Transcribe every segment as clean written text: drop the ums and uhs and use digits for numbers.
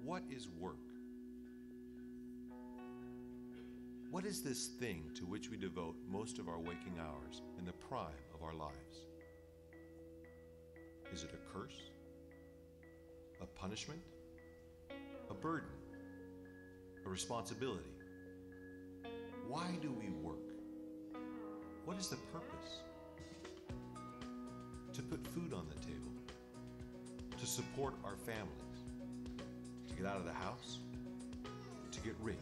what is work? What is this thing to which we devote most of our waking hours in the prime of our lives? Is it a curse? A punishment? A burden? A responsibility? Why do we work? What is the purpose? To put food on the table, to support our families, to get out of the house, to get rich,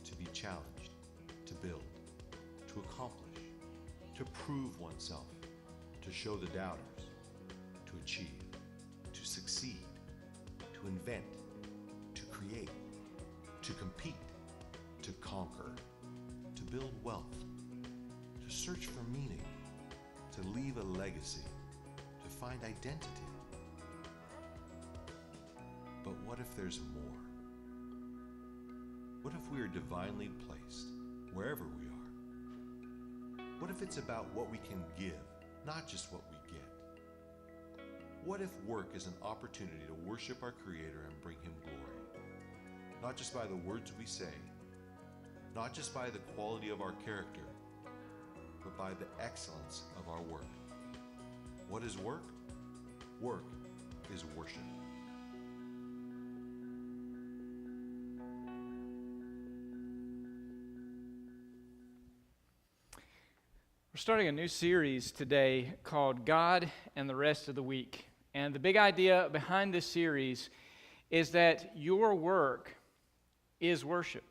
to be challenged, to build, to accomplish, to prove oneself, to show the doubters, to achieve, to succeed, to invent, to create, to compete, to conquer, to build wealth, to search for meaning, to leave a legacy, to find identity. But what if there's more? What if we are divinely placed wherever we are? What if it's about what we can give, not just what we get? What if work is an opportunity to worship our Creator and bring Him glory? Not just by the words we say, not just by the quality of our character, but by the excellence of our work. What is work? Work is worship. We're starting a new series today called God and the Rest of the Week. And the big idea behind this series is that your work is worship.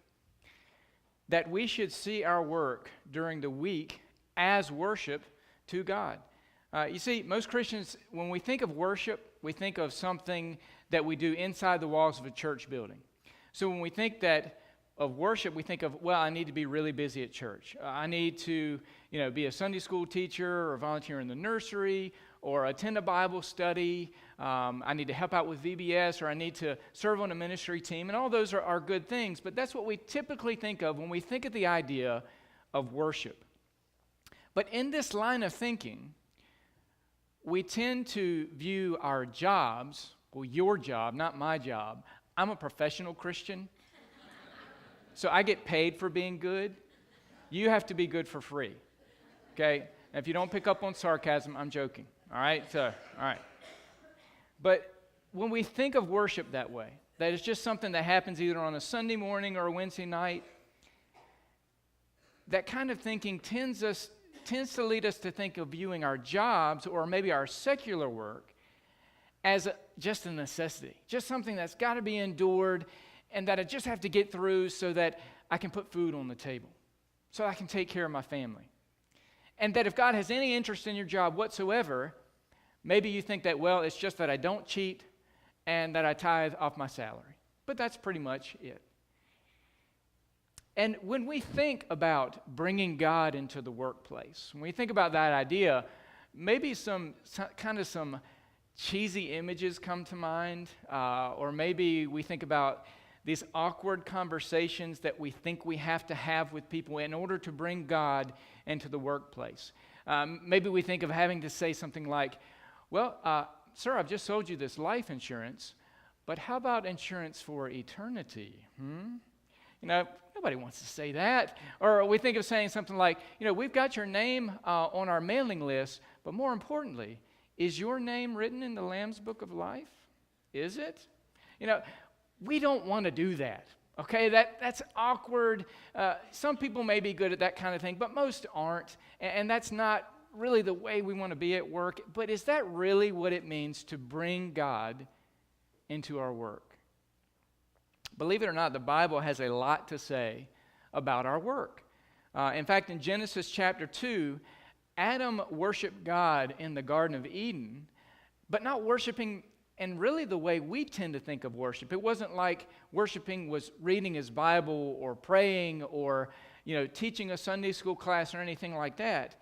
That we should see our work during the week as worship to God. You see, most Christians, when we think of worship, we think of something that we do inside the walls of a church building. So when we think of worship, we think of, well, I need to be really busy at church. I need to, be a Sunday school teacher or volunteer in the nursery or attend a Bible study. I need to help out with VBS, or I need to serve on a ministry team. And all those are good things, but that's what we typically think of when we think of the idea of worship. But in this line of thinking, we tend to view our jobs, well, your job, not my job. I'm a professional Christian. So I get paid for being good. You have to be good for free, okay? And if you don't pick up on sarcasm, I'm joking, all right? So, all right. But when we think of worship that way, that it's just something that happens either on a Sunday morning or a Wednesday night, that kind of thinking tends to lead us to think of viewing our jobs or maybe our secular work as just a necessity, just something that's got to be endured, and that I just have to get through so that I can put food on the table, so I can take care of my family. And that if God has any interest in your job whatsoever, maybe you think that, well, it's just that I don't cheat and that I tithe off my salary. But that's pretty much it. And when we think about bringing God into the workplace, when we think about that idea, maybe some cheesy images come to mind, or maybe we think about these awkward conversations that we think we have to have with people in order to bring God into the workplace. Maybe we think of having to say something like, well, sir, I've just sold you this life insurance, but how about insurance for eternity? Nobody wants to say that. Or we think of saying something like, we've got your name on our mailing list, but more importantly, is your name written in the Lamb's Book of Life? Is it? We don't want to do that, okay? That's awkward. Some people may be good at that kind of thing, but most aren't, and that's not really the way we want to be at work. But is that really what it means to bring God into our work? Believe it or not, the Bible has a lot to say about our work. In fact, in Genesis chapter 2, Adam worshiped God in the Garden of Eden, but not worshiping in really the way we tend to think of worship. It wasn't like worshiping was reading his Bible or praying or, teaching a Sunday school class or anything like that.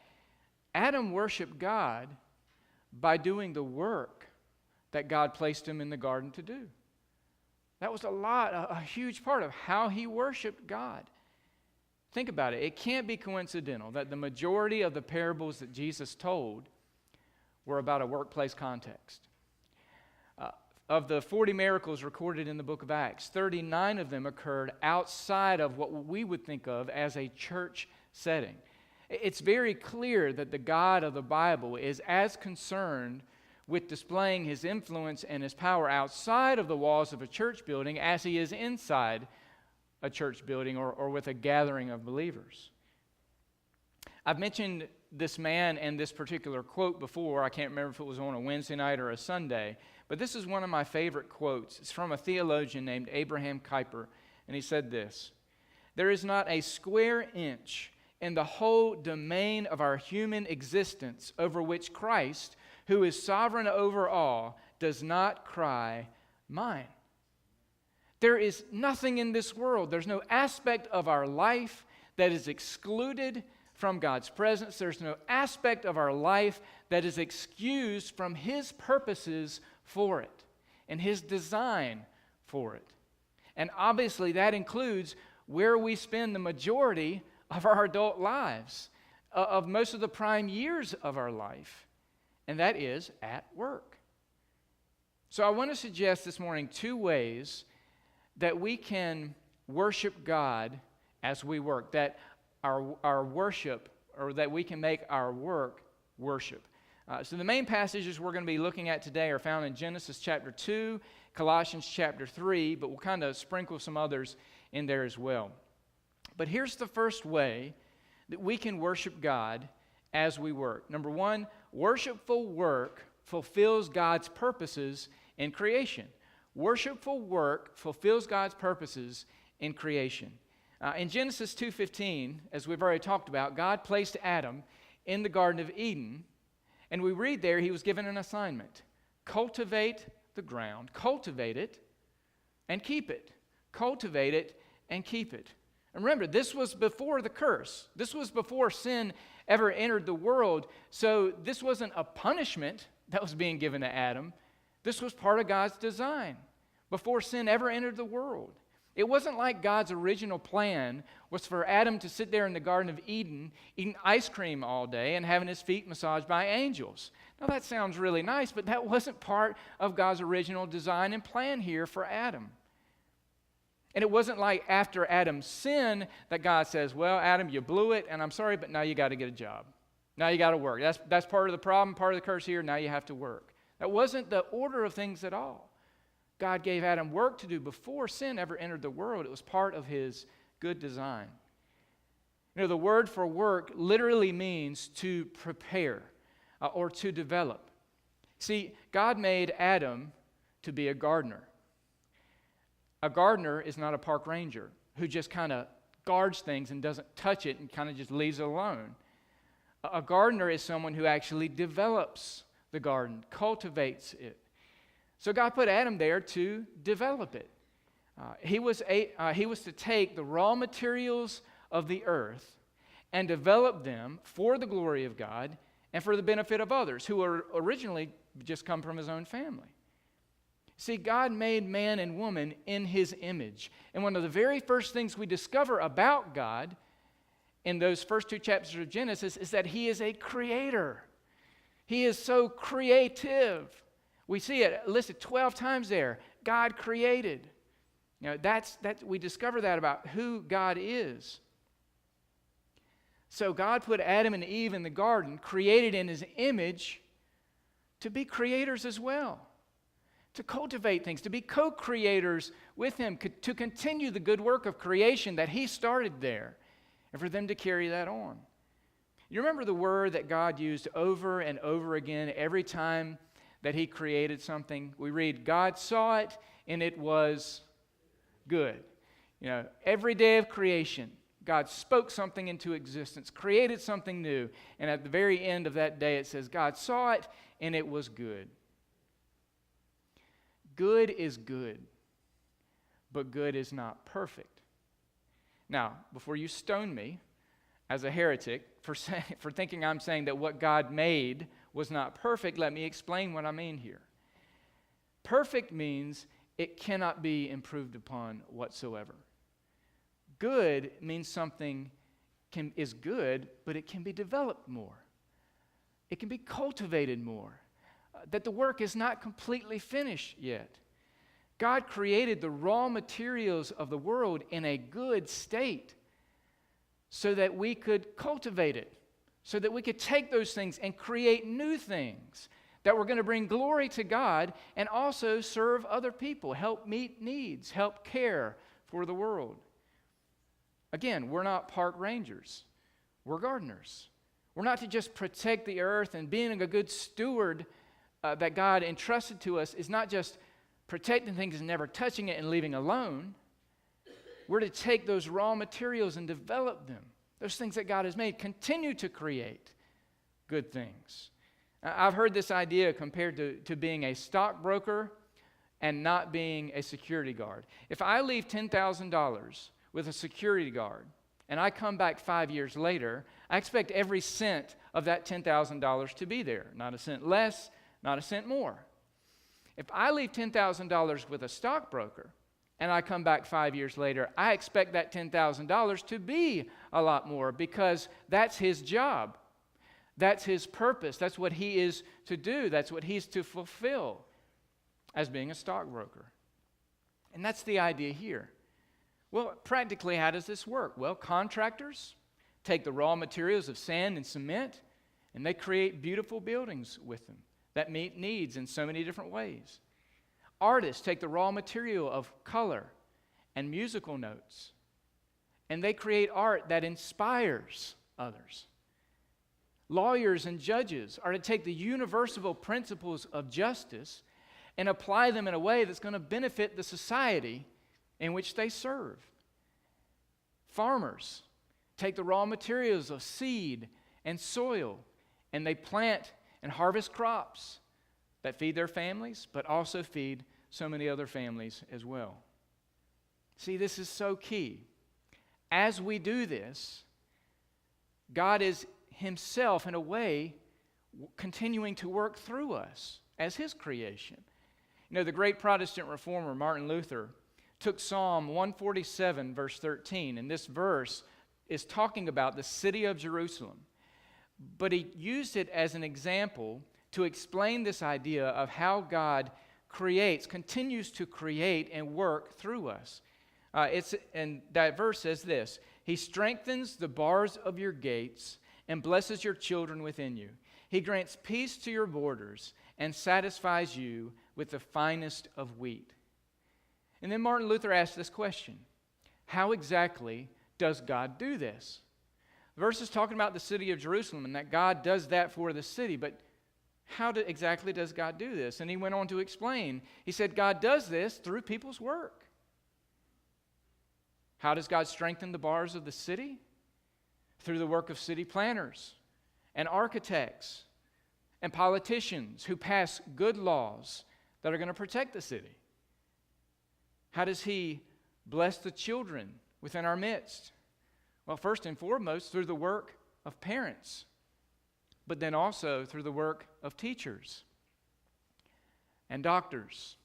Adam worshiped God by doing the work that God placed him in the garden to do. That was a huge part of how he worshiped God. Think about it. It can't be coincidental that the majority of the parables that Jesus told were about a workplace context. Of the 40 miracles recorded in the book of Acts, 39 of them occurred outside of what we would think of as a church setting. It's very clear that the God of the Bible is as concerned with displaying his influence and his power outside of the walls of a church building as he is inside a church building or with a gathering of believers. I've mentioned this man and this particular quote before. I can't remember if it was on a Wednesday night or a Sunday, but this is one of my favorite quotes. It's from a theologian named Abraham Kuyper, and he said this: "There is not a square inch in the whole domain of our human existence over which Christ, who is sovereign over all, does not cry, 'Mine.'" There is nothing in this world, there's no aspect of our life that is excluded from God's presence. There's no aspect of our life that is excused from his purposes for it and his design for it. And obviously that includes where we spend the majority of our adult lives, of most of the prime years of our life, and that is at work. So I want to suggest this morning 2 ways that we can worship God as we work, that our worship, or that we can make our work worship. So the main passages we're going to be looking at today are found in Genesis chapter 2, Colossians chapter 3, but we'll kind of sprinkle some others in there as well. But here's the first way that we can worship God as we work. Number 1, worshipful work fulfills God's purposes in creation. Worshipful work fulfills God's purposes in creation. In Genesis 2:15, as we've already talked about, God placed Adam in the Garden of Eden, and we read there he was given an assignment: cultivate the ground, cultivate it, and keep it. Cultivate it and keep it. And remember, this was before the curse. This was before sin ever entered the world, so this wasn't a punishment that was being given to Adam. This was part of God's design before sin ever entered the world. It wasn't like God's original plan was for Adam to sit there in the Garden of Eden eating ice cream all day and having his feet massaged by angels. Now that sounds really nice, but that wasn't part of God's original design and plan here for Adam. And it wasn't like after Adam's sin that God says, well, Adam, you blew it, and I'm sorry, but now you got to get a job. Now you got to work. That's part of the problem, part of the curse here. Now you have to work. That wasn't the order of things at all. God gave Adam work to do before sin ever entered the world. It was part of his good design. You know, the word for work literally means to prepare or to develop. See, God made Adam to be a gardener. A gardener is not a park ranger who just kind of guards things and doesn't touch it and kind of just leaves it alone. A gardener is someone who actually develops the garden, cultivates it. So God put Adam there to develop it. He was to take the raw materials of the earth and develop them for the glory of God and for the benefit of others who were originally just come from his own family. See, God made man and woman in his image. And one of the very first things we discover about God in those first 2 chapters of Genesis is that he is a creator. He is so creative. We see it listed 12 times there. God created. You know, we discover that about who God is. So God put Adam and Eve in the garden, created in his image, to be creators as well, to cultivate things, to be co-creators with him, to continue the good work of creation that he started there, and for them to carry that on. You remember the word that God used over and over again every time that he created something? We read, God saw it and it was good. You know, every day of creation, God spoke something into existence, created something new, and at the very end of that day it says, God saw it and it was good. Good is good, but good is not perfect. Now, before you stone me as a heretic for thinking I'm saying that what God made was not perfect, let me explain what I mean here. Perfect means it cannot be improved upon whatsoever. Good means something is good, but it can be developed more. It can be cultivated more. that the work is not completely finished yet. God created the raw materials of the world in a good state so that we could cultivate it, so that we could take those things and create new things that were going to bring glory to God and also serve other people, help meet needs, help care for the world. Again, we're not park rangers. We're gardeners. We're not to just protect the earth, and being a good steward that God entrusted to us is not just protecting things and never touching it and leaving alone. We're to take those raw materials and develop them. Those things that God has made, continue to create good things. I've heard this idea compared to being a stockbroker and not being a security guard. If I leave $10,000 with a security guard and I come back 5 years later, I expect every cent of that $10,000 to be there. Not a cent less, not a cent more. If I leave $10,000 with a stockbroker and I come back 5 years later, I expect that $10,000 to be a lot more because that's his job. That's his purpose. That's what he is to do. That's what he's to fulfill as being a stockbroker. And that's the idea here. Well, practically, how does this work? Well, contractors take the raw materials of sand and cement, and they create beautiful buildings with them that meet needs in so many different ways. Artists take the raw material of color and musical notes, and they create art that inspires others. Lawyers and judges are to take the universal principles of justice and apply them in a way that's going to benefit the society in which they serve. Farmers take the raw materials of seed and soil, and they plant and harvest crops that feed their families, but also feed so many other families as well. See, this is so key. As we do this, God is himself, in a way, continuing to work through us as his creation. You know, the great Protestant reformer Martin Luther took Psalm 147, verse 13, and this verse is talking about the city of Jerusalem. But he used it as an example to explain this idea of how God continues to create and work through us. And that verse says this: He strengthens the bars of your gates and blesses your children within you. He grants peace to your borders and satisfies you with the finest of wheat. And then Martin Luther asked this question: how exactly does God do this? The verse is talking about the city of Jerusalem and that God does that for the city, but how exactly does God do this? And he went on to explain. He said God does this through people's work. How does God strengthen the bars of the city? Through the work of city planners and architects and politicians who pass good laws that are going to protect the city. How does he bless the children within our midst? Well, first and foremost, through the work of parents, but then also through the work of teachers and doctors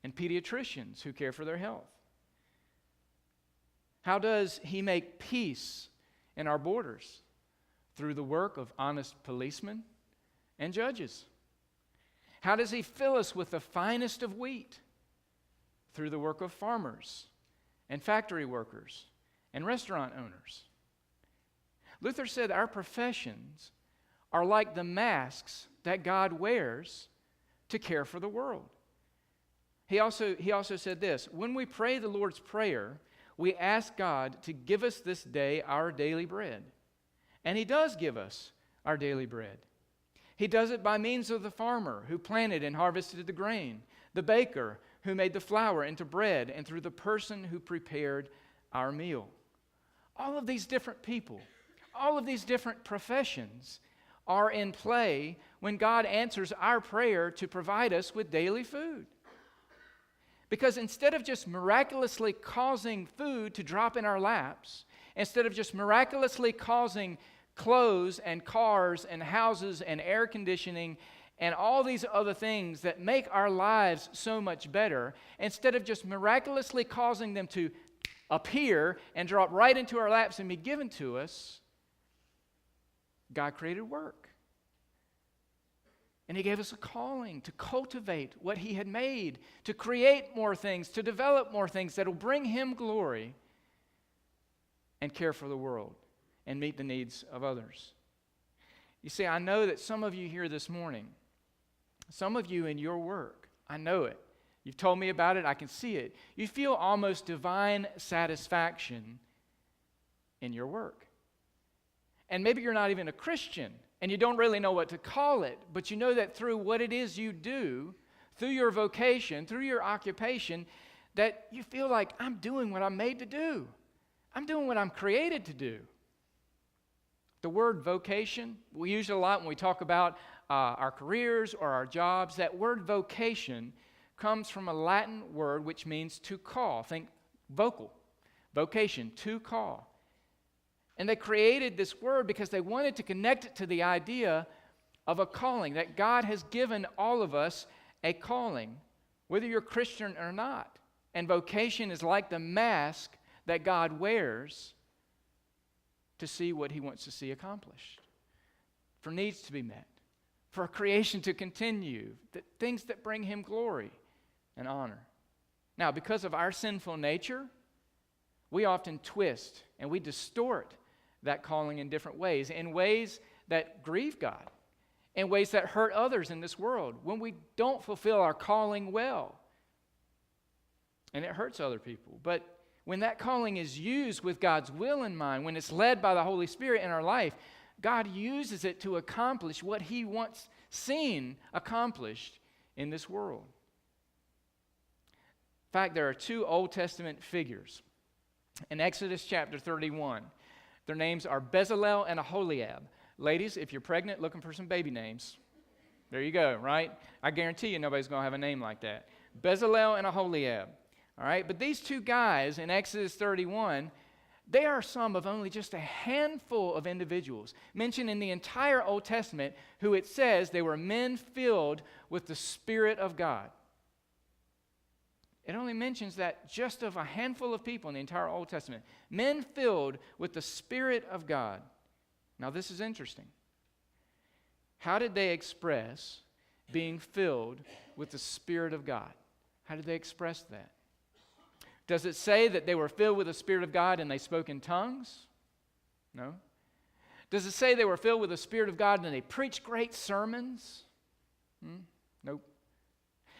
and pediatricians who care for their health. How does he make peace in our borders? Through the work of honest policemen and judges. How does he fill us with the finest of wheat? Through the work of farmers and factory workers and restaurant owners. Luther said our professions are like the masks that God wears to care for the world. He also said this: when we pray the Lord's Prayer, we ask God to give us this day our daily bread. And he does give us our daily bread. He does it by means of the farmer who planted and harvested the grain, the baker who made the flour into bread, and through the person who prepared our meal. All of these different people, all of these different professions are in play when God answers our prayer to provide us with daily food. Because instead of just miraculously causing food to drop in our laps, instead of just miraculously causing clothes and cars and houses and air conditioning and all these other things that make our lives so much better, instead of just miraculously causing them to appear and drop right into our laps and be given to us, God created work. And he gave us a calling to cultivate what he had made, to create more things, to develop more things that will bring him glory and care for the world and meet the needs of others. You see, I know that some of you here this morning, some of you in your work, I know it. You've told me about it, I can see it. You feel almost divine satisfaction in your work. And maybe you're not even a Christian, and you don't really know what to call it, but you know that through what it is you do, through your vocation, through your occupation, that you feel like, I'm doing what I'm made to do. I'm doing what I'm created to do. The word vocation, we use it a lot when we talk about our careers or our jobs. That word vocation comes from a Latin word which means to call. Think vocal, vocation, to call. And they created this word because they wanted to connect it to the idea of a calling, that God has given all of us a calling, whether you're Christian or not. And vocation is like the mask that God wears to see what he wants to see accomplished, for needs to be met, for creation to continue, things that bring him glory and honor. Now, because of our sinful nature, we often twist and we distort that calling in different ways that grieve God, in ways that hurt others in this world, when we don't fulfill our calling well. And it hurts other people. But when that calling is used with God's will in mind, when it's led by the Holy Spirit in our life, God uses it to accomplish what he wants seen accomplished in this world. In fact, there are two Old Testament figures in Exodus chapter 31. Their names are Bezalel and Aholiab. Ladies, if you're pregnant looking for some baby names, there you go, right? I guarantee you nobody's going to have a name like that. Bezalel and Aholiab. All right, but these two guys in Exodus 31, they are some of only just a handful of individuals mentioned in the entire Old Testament who it says they were men filled with the Spirit of God. It only mentions that just of a handful of people in the entire Old Testament. Men filled with the Spirit of God. Now this is interesting. How did they express being filled with the Spirit of God? How did they express that? Does it say that they were filled with the Spirit of God and they spoke in tongues? No. Does it say they were filled with the Spirit of God and they preached great sermons? Nope.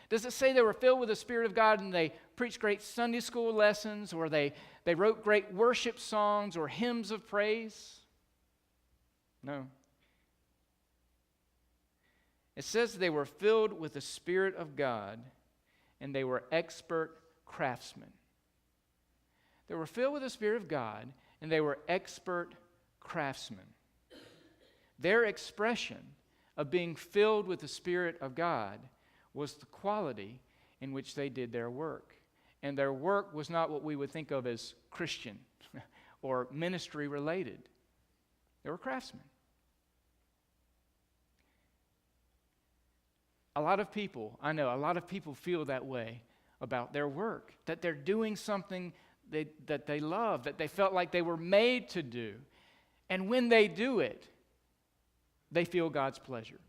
Does it say they were filled with the Spirit of God and they preached great Sunday school lessons, or they wrote great worship songs or hymns of praise? No. It says they were filled with the Spirit of God and they were expert craftsmen. They were filled with the Spirit of God, and they were expert craftsmen. Their expression of being filled with the Spirit of God was the quality in which they did their work. And their work was not what we would think of as Christian or ministry related. They were craftsmen. A lot of people feel that way about their work, that they're doing something that they love, that they felt like they were made to do. And when they do it, they feel God's pleasure.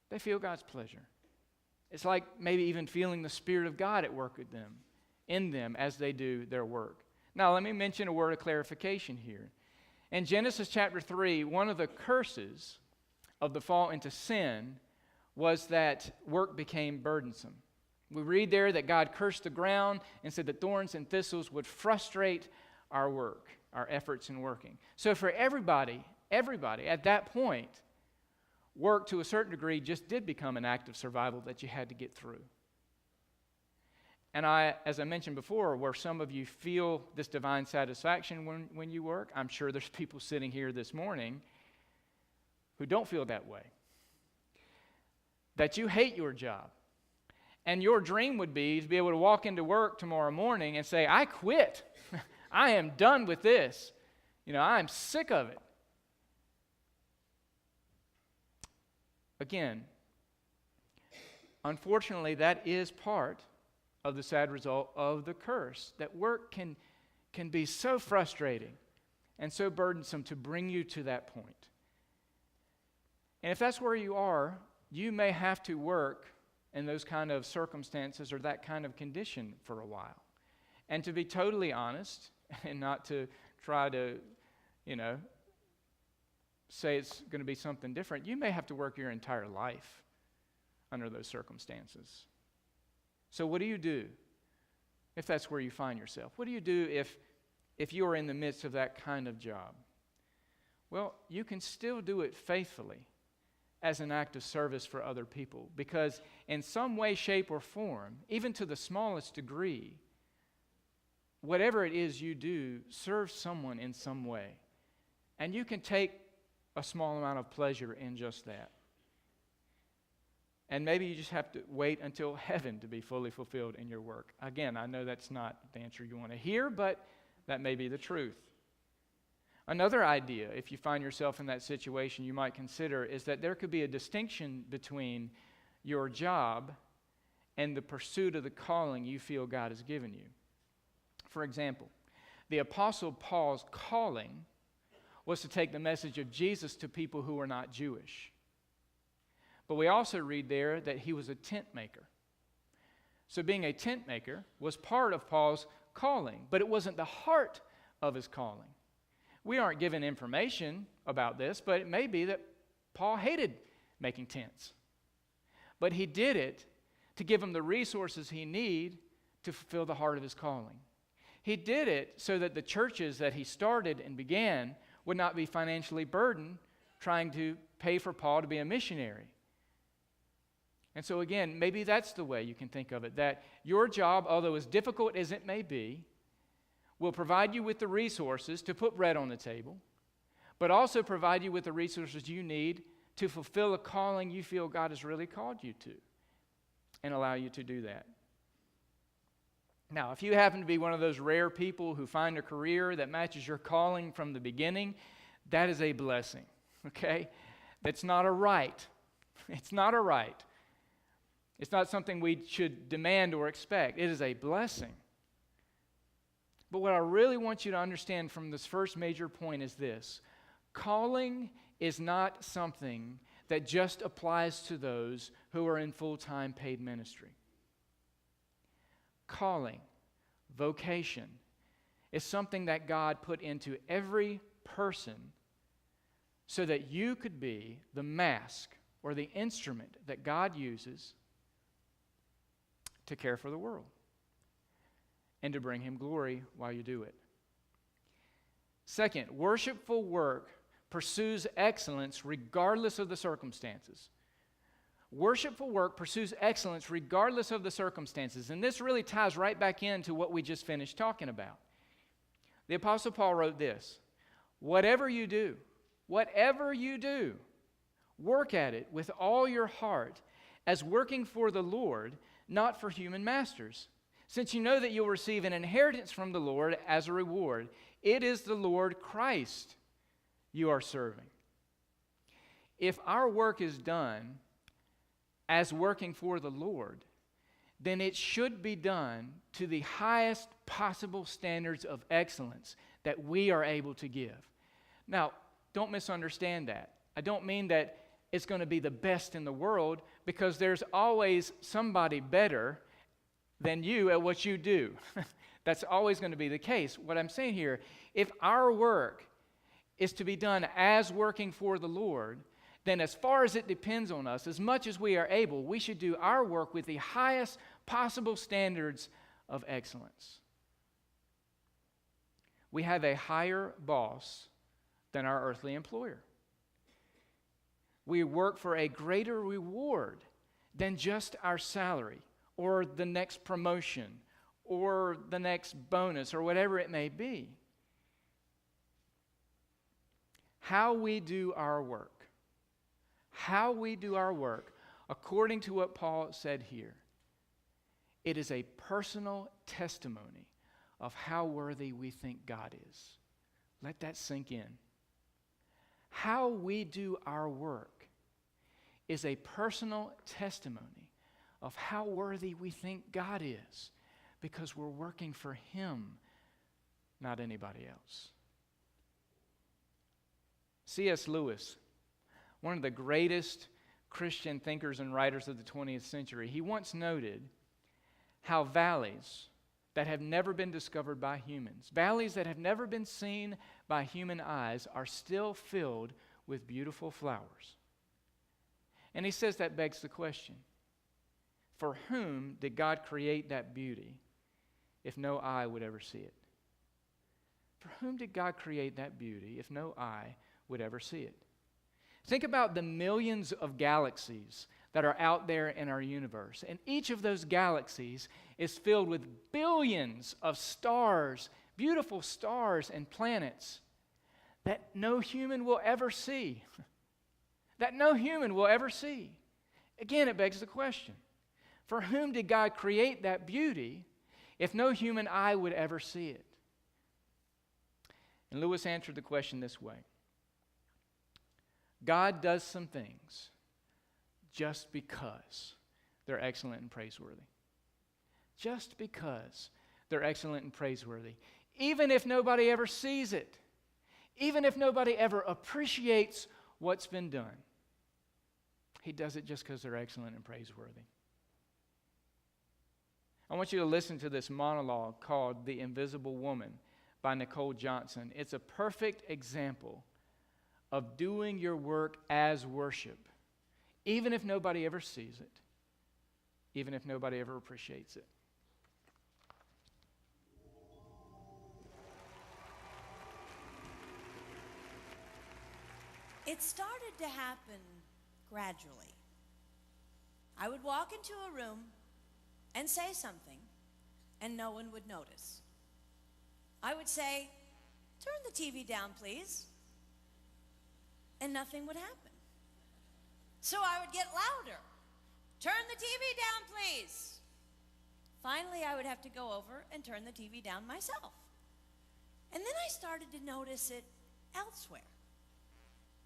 They feel God's pleasure. It's like maybe even feeling the Spirit of God at work with them, in them as they do their work. Now, let me mention a word of clarification here. In Genesis chapter 3, one of the curses of the fall into sin was that work became burdensome. We read there that God cursed the ground and said that thorns and thistles would frustrate our work, our efforts in working. So for everybody at that point, work to a certain degree just did become an act of survival that you had to get through. And as I mentioned before, where some of you feel this divine satisfaction when you work, I'm sure there's people sitting here this morning who don't feel that way. That you hate your job. And your dream would be to be able to walk into work tomorrow morning and say, I quit. I am done with this. I'm sick of it. Again, unfortunately, that is part of the sad result of the curse, that work can be so frustrating and so burdensome to bring you to that point. And if that's where you are, you may have to work in those kind of circumstances or that kind of condition for a while. And to be totally honest, and not to try to, say it's going to be something different, you may have to work your entire life under those circumstances. So what do you do if that's where you find yourself? What do you do if you are in the midst of that kind of job? Well, you can still do it faithfully as an act of service for other people, because in some way, shape, or form, even to the smallest degree, whatever it is you do serves someone in some way. And you can take a small amount of pleasure in just that. And maybe you just have to wait until heaven to be fully fulfilled in your work. Again, I know that's not the answer you want to hear, but that may be the truth. Another idea, if you find yourself in that situation, you might consider is that there could be a distinction between your job and the pursuit of the calling you feel God has given you. For example, the Apostle Paul's calling was to take the message of Jesus to people who were not Jewish. But we also read there that he was a tent maker. So being a tent maker was part of Paul's calling, but it wasn't the heart of his calling. We aren't given information about this, but it may be that Paul hated making tents. But he did it to give him the resources he needed to fulfill the heart of his calling. He did it so that the churches that he started and began would not be financially burdened trying to pay for Paul to be a missionary. And so again, maybe that's the way you can think of it, that your job, although as difficult as it may be, will provide you with the resources to put bread on the table, but also provide you with the resources you need to fulfill a calling you feel God has really called you to, and allow you to do that. Now, if you happen to be one of those rare people who find a career that matches your calling from the beginning, that is a blessing, okay? That's not a right. It's not a right. It's not something we should demand or expect. It is a blessing. But what I really want you to understand from this first major point is this: calling is not something that just applies to those who are in full-time paid ministry. Calling, vocation, is something that God put into every person so that you could be the mask or the instrument that God uses to care for the world and to bring Him glory while you do it. Second, worshipful work pursues excellence regardless of the circumstances. Worshipful work pursues excellence regardless of the circumstances. And this really ties right back into what we just finished talking about. The Apostle Paul wrote this: whatever you do, work at it with all your heart as working for the Lord, not for human masters, since you know that you'll receive an inheritance from the Lord as a reward. It is the Lord Christ you are serving. If our work is done as working for the Lord, then it should be done to the highest possible standards of excellence that we are able to give. Now, don't misunderstand that. I don't mean that it's going to be the best in the world, because there's always somebody better than you at what you do. That's always going to be the case. What I'm saying here, if our work is to be done as working for the Lord, then as far as it depends on us, as much as we are able, we should do our work with the highest possible standards of excellence. We have a higher boss than our earthly employer. We work for a greater reward than just our salary or the next promotion or the next bonus or whatever it may be. How we do our work, according to what Paul said here, it is a personal testimony of how worthy we think God is. Let that sink in. How we do our work is a personal testimony of how worthy we think God is, because we're working for Him, not anybody else. C.S. Lewis, one of the greatest Christian thinkers and writers of the 20th century. He once noted how valleys that have never been discovered by humans, valleys that have never been seen by human eyes, are still filled with beautiful flowers. And he says that begs the question, for whom did God create that beauty if no eye would ever see it? For whom did God create that beauty if no eye would ever see it? Think about the millions of galaxies that are out there in our universe. And each of those galaxies is filled with billions of stars, beautiful stars and planets that no human will ever see. That no human will ever see. Again, it begs the question, for whom did God create that beauty if no human eye would ever see it? And Lewis answered the question this way: God does some things just because they're excellent and praiseworthy. Just because they're excellent and praiseworthy. Even if nobody ever sees it. Even if nobody ever appreciates what's been done. He does it just because they're excellent and praiseworthy. I want you to listen to this monologue called The Invisible Woman by Nicole Johnson. It's a perfect example of doing your work as worship, even if nobody ever sees it, even if nobody ever appreciates it. It started to happen gradually. I would walk into a room and say something, and no one would notice. I would say, "Turn the TV down, please," and nothing would happen. So I would get louder. "Turn the TV down, please." Finally, I would have to go over and turn the TV down myself. And then I started to notice it elsewhere.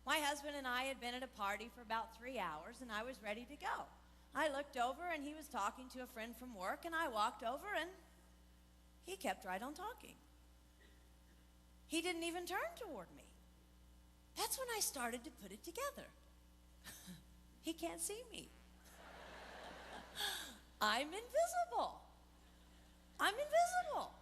My husband and I had been at a party for about 3 hours, and I was ready to go. I looked over, and he was talking to a friend from work, and I walked over, and he kept right on talking. He didn't even turn toward me. That's when I started to put it together. He can't see me. I'm invisible. I'm invisible.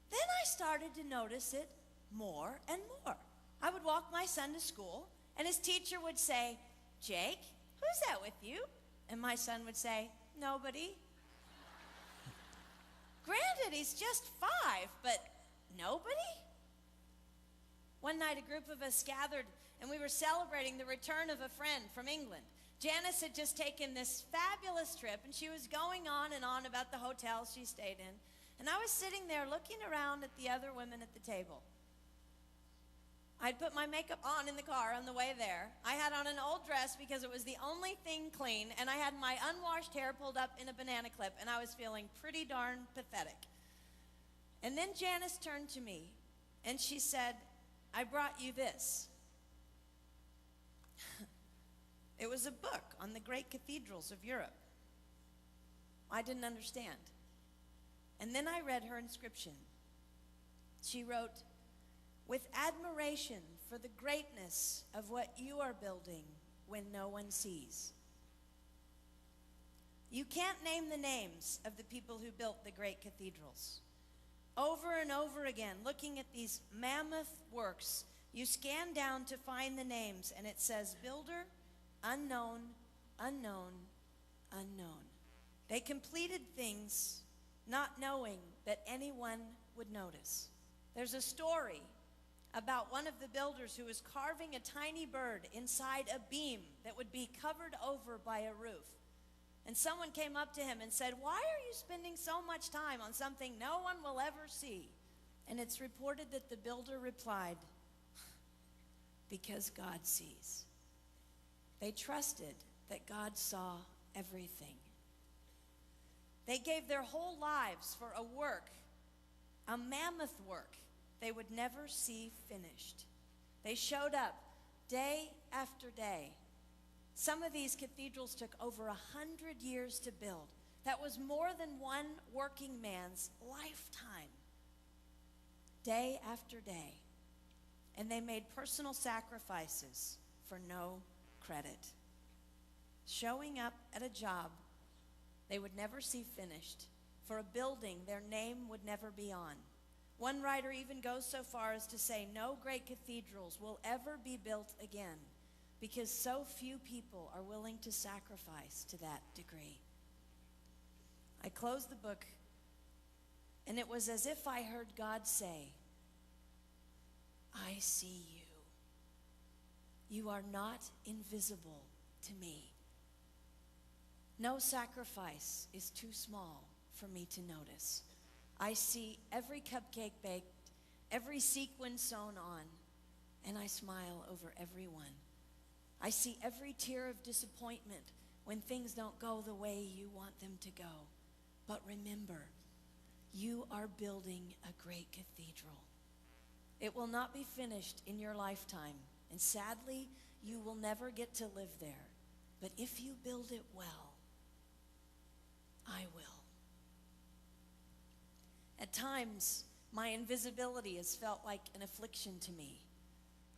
Then I started to notice it more and more. I would walk my son to school, and his teacher would say, "Jake, who's that with you?" And my son would say, "Nobody." Granted, he's just 5, but nobody? One night, a group of us gathered, and we were celebrating the return of a friend from England. Janice had just taken this fabulous trip, and she was going on and on about the hotels she stayed in. And I was sitting there looking around at the other women at the table. I'd put my makeup on in the car on the way there. I had on an old dress because it was the only thing clean, and I had my unwashed hair pulled up in a banana clip, and I was feeling pretty darn pathetic. And then Janice turned to me, and she said, "I brought you this." It was a book on the great cathedrals of Europe. I didn't understand. And then I read her inscription. She wrote, "With admiration for the greatness of what you are building when no one sees." You can't name the names of the people who built the great cathedrals. Over and over again, looking at these mammoth works, you scan down to find the names, and it says, "Builder, unknown, unknown, unknown." They completed things not knowing that anyone would notice. There's a story about one of the builders who was carving a tiny bird inside a beam that would be covered over by a roof. And someone came up to him and said, "Why are you spending so much time on something no one will ever see?" And it's reported that the builder replied, "Because God sees." They trusted that God saw everything. They gave their whole lives for a work, a mammoth work they would never see finished. They showed up day after day. Some of these cathedrals took over 100 years to build. That was more than one working man's lifetime. Day after day. And they made personal sacrifices for no credit. showing up at a job they would never see finished, for a building their name would never be on. One writer even goes so far as to say no great cathedrals will ever be built again because so few people are willing to sacrifice to that degree. I closed the book, and it was as if I heard God say, I see you. You are not invisible to me. No sacrifice is too small for me to notice. I see every cupcake baked, every sequin sewn on, and I smile over every one. I see every tear of disappointment when things don't go the way you want them to go. But remember, you are building a great cathedral. It will not be finished in your lifetime, and sadly, you will never get to live there. But if you build it well, I will. At times, my invisibility has felt like an affliction to me,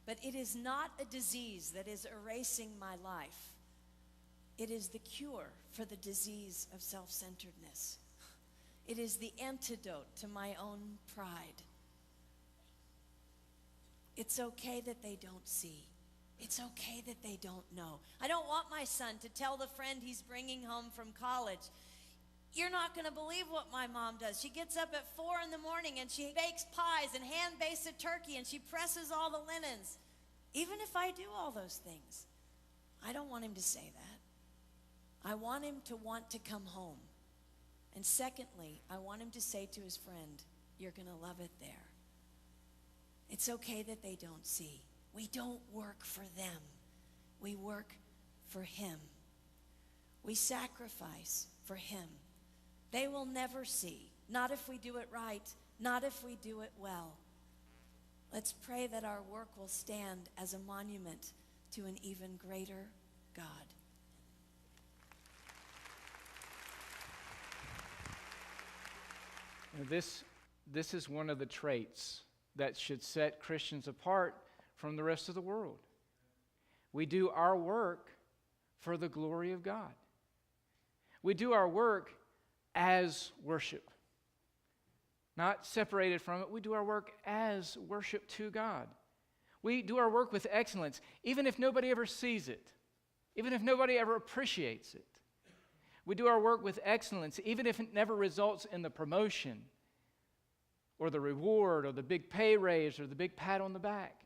but it is not a disease that is erasing my life. It is the cure for the disease of self-centeredness. It is the antidote to my own pride. It's okay that they don't see. It's okay that they don't know. I don't want my son to tell the friend he's bringing home from college, you're not going to believe what my mom does. She gets up at 4 in the morning and she bakes pies and hand-bastes a turkey and she presses all the linens. Even if I do all those things, I don't want him to say that. I want him to want to come home. And secondly, I want him to say to his friend, you're going to love it there. It's okay that they don't see. We don't work for them. We work for him. We sacrifice for him. They will never see, not if we do it right, not if we do it well. Let's pray that our work will stand as a monument to an even greater God. This is one of the traits that should set Christians apart from the rest of the world. We do our work for the glory of God. We do our work as worship. Not separated from it, we do our work as worship to God. We do our work with excellence, even if nobody ever sees it, even if nobody ever appreciates it. We do our work with excellence, even if it never results in the promotion or the reward or the big pay raise or the big pat on the back.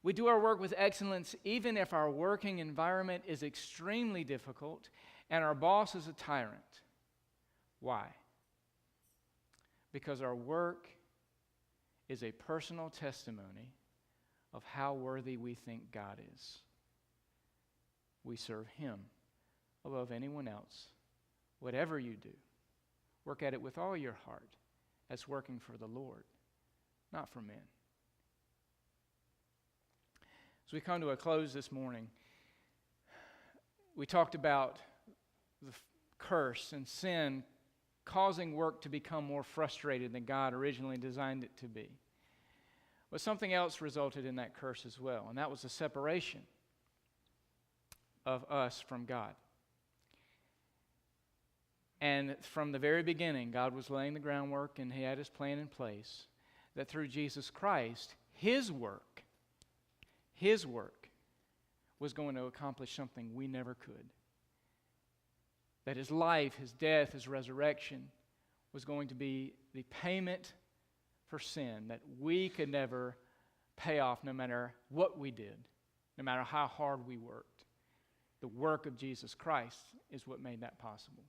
We do our work with excellence, even if our working environment is extremely difficult and our boss is a tyrant. Why? Because our work is a personal testimony of how worthy we think God is. We serve Him above anyone else. Whatever you do, work at it with all your heart as working for the Lord, not for men. As we come to a close this morning, we talked about the curse and sin causing work to become more frustrated than God originally designed it to be. But something else resulted in that curse as well, and that was the separation of us from God. And from the very beginning, God was laying the groundwork and He had His plan in place that through Jesus Christ, His work was going to accomplish something we never could. That His life, His death, His resurrection was going to be the payment for sin that we could never pay off no matter what we did, no matter how hard we worked. The work of Jesus Christ is what made that possible.